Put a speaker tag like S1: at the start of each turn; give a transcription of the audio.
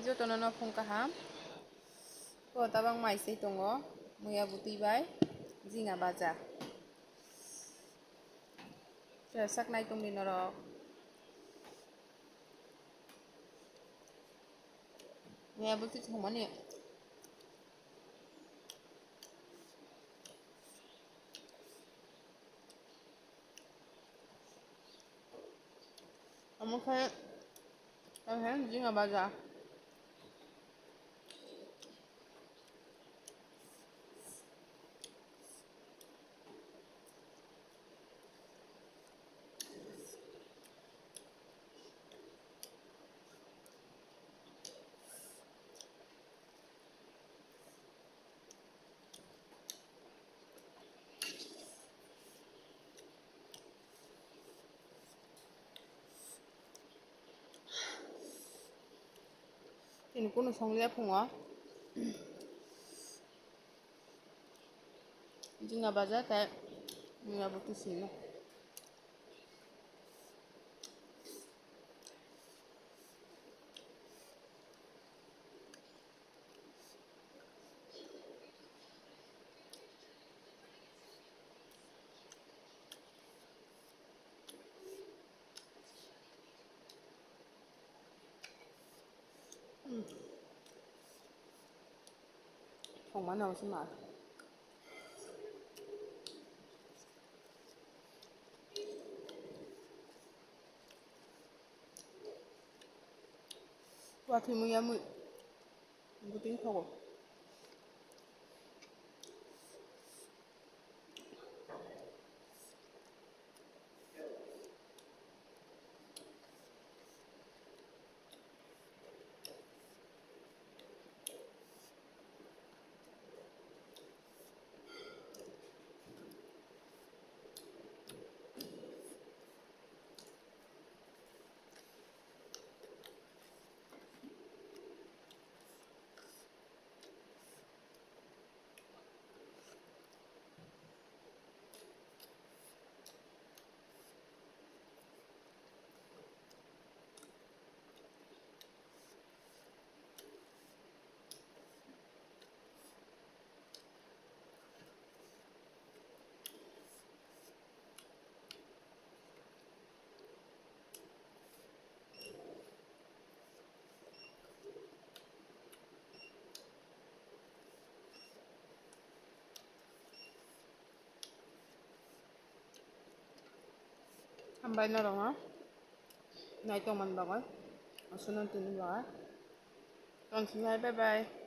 S1: jotono phung kaham ko tabang maisai tongo muya buti bai jinga baja saknai tongni norok muya buti thongmani omukai jinga baja ini kuno songlia phungo jinga baja tai muya buti sino thongman nào xin mà wa thì muya mu buting thogo hambai norong nai tongman bagai asunon tini bagai tong sinai bye bye